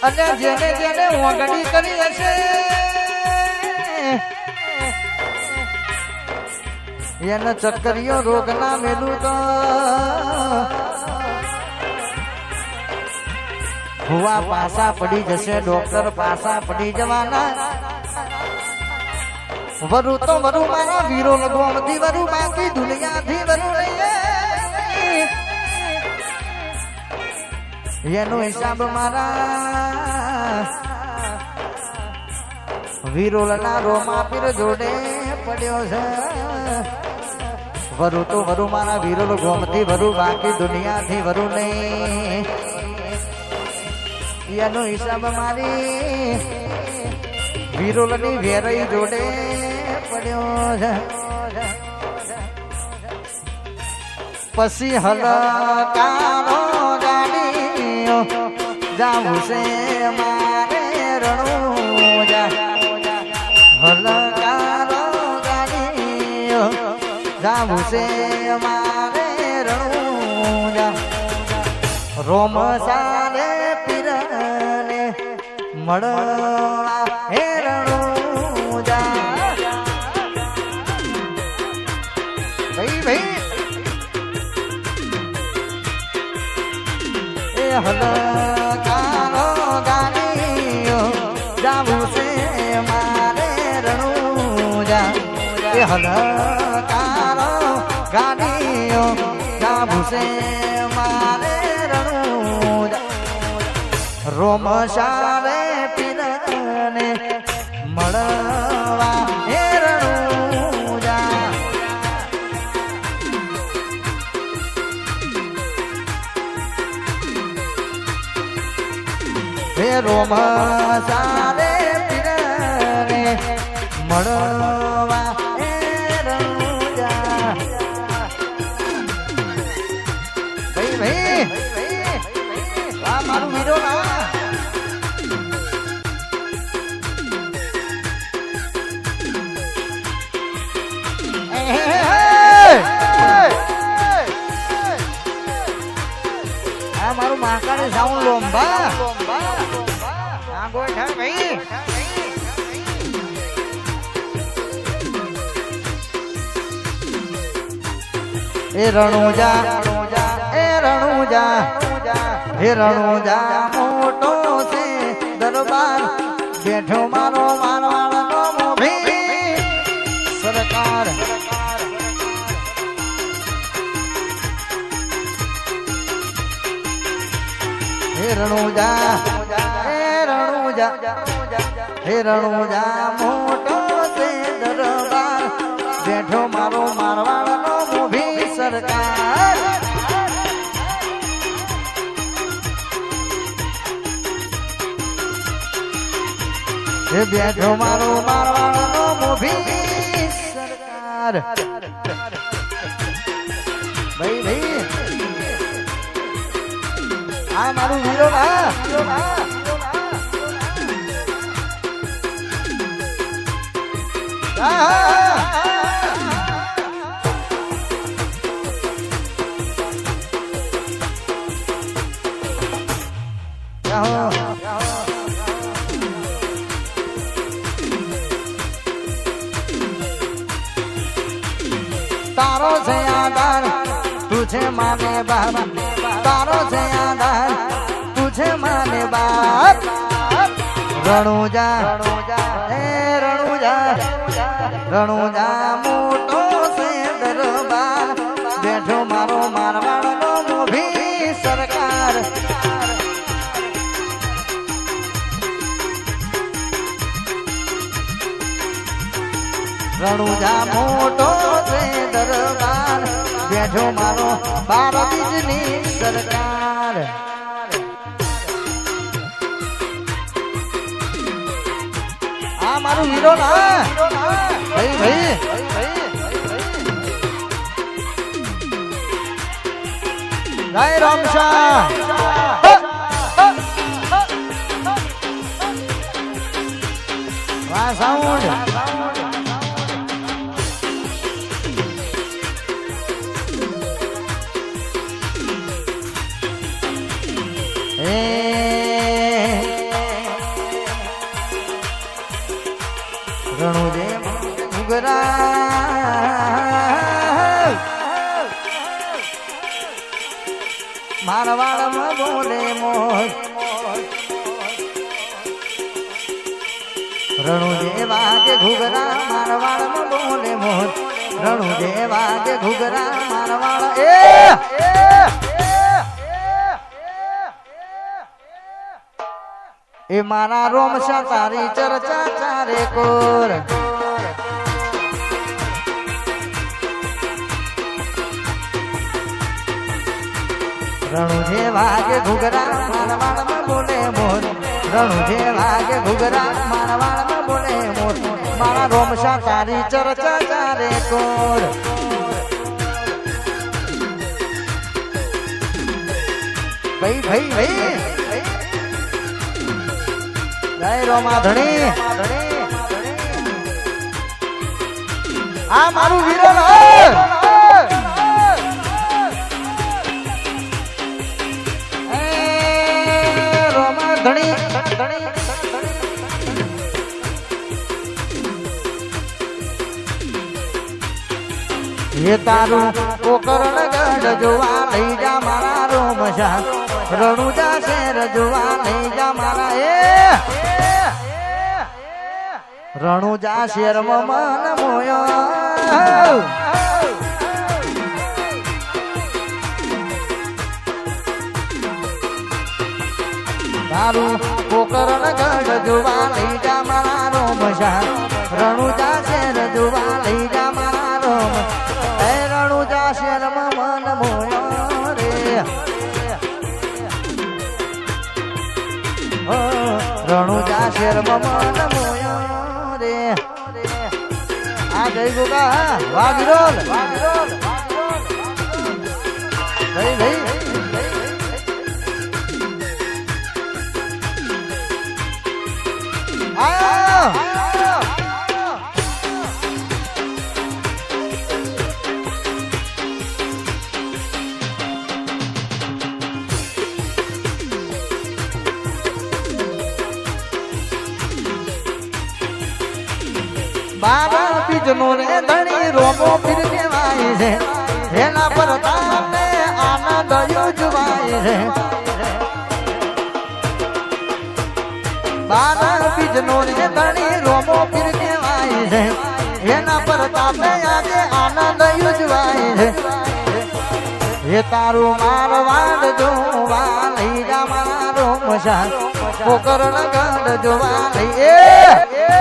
અને જેને જેને ઓગણી કરી હશે એને ચક્કરીઓ રોગ ના મેલું તો ભુવા પાસા પડી જશે, ડોક્ટર પાસા પડી જવાના. વરુ તો વરુ મારા વીરો લગોમથી વરુ બાકી દુનિયાથી વરુ એનો હિસાબ મારા વીરોલના રોમા પીર જોડે પડ્યો છે. વરુ તો વરુ મારા વીરોલ ગોમથી વરુ બાકી દુનિયાથી વરુ નહીં. એનો હિસાબ મારી વીરોલની વેરઈ જોડે પડ્યો છે. પછી હલકાનો ગાડીઓ જાવું છે મારે રણુજા. હલકાનો ગાડીઓ જાવું છે મારે રણુજા. રોમ સારે પીરને મળવા હે રણુજા. ભાઈ ભાઈ હલકાનો ગાડીઓ જાવું છે મારે રણુજા. એ હલકાનો ગાડીઓ જાવું છે મારે રણુજા. રોમ સારે પીરને મળવા હે રણુજા. હે રોમ સારે પીરને મળવા હે રણુજા. ભાઈ ભાઈ વાહ મારું વીરો ના. આ મારું મહાકાળી સાઉન્ડ લોંબા આ ગોઠા ભાઈ. એ રણુજા એ રણુજા હે રણુજા મોટો છે દરબાર બેઠો મારો મારવાડનો મોભી સરકાર. હે રણુજા હે રણુજા હે રણુજા મોટો છે દરબાર બેઠો મારો મારવાડનો મોભી સરકાર. હે બેઠો મારો મારવાડનો મોભી સરકાર. ભાઈ ભાઈ આ મારું વીરો ના. તારો છે આધાર તુझे માને બાપ. તારો છે આધાર તુझे માને બાપ. રણુજા હે રણુજા રણુજા મોટો છે દરબાર બેઠો મારો મારવાડનો મોભી સરકાર. રણુજા મોટો છે દરબાર બેઠો મારો 12 બીજની સરકાર. આ મારું વીરો ના ભાઈ ભાઈ જય રામશાહ. વાહ સાઉન્ડ મારવાડમાં બોલે મોર રણુ જેવા કે ઘુઘરા મારવાડમાં બોલે મોર રણુ જેવા કે ઘુઘરા મારવાડ એ મારા રોમશા તારી ચર્ચા ચારે કોર રણુ જેવા કે ઘુઘરા મારવાડમાં બોલે મોર રણુ જેવા કે ઘુઘરા મારવાડમાં બોલે મોર મારા રોમશા તારી ચર્ચા ચારે કોર ભાઈ ભાઈ ભાઈ જય રોમા ધણી આ મારું વીરન રોમા ધણી એ તારું કોકરણ ગઢ જોવા લઈ જા મારા રોમશા રણુજા શેર જોવા લઈ જા મારા રણુજા શેર મન મોયો તારું કોકરણ ગઢ જોવા લઈ જા મારા રોમશા રણુજા શેર જોવા લઈ જા મારા રોમ રણુજા શેર મન મોયો રે રણુજા શેર મન મોયો રે આ જય ગોગા વાહ વિરોલ ભાઈ ભાઈ બાબા બીજનો રે ધણી રોમો ફીર કહેવાય છે એના પર તાને આનંદ યુજવાય છે બાબા બીજનો રે ધણી રોમો ફીર કહેવાય છે એના પર તાને આજે આનંદ યુજવાય છે એ તારું મારવાડ જોવા લઈ જા મારો મશા કોકરણ ગઢ જોવા લઈ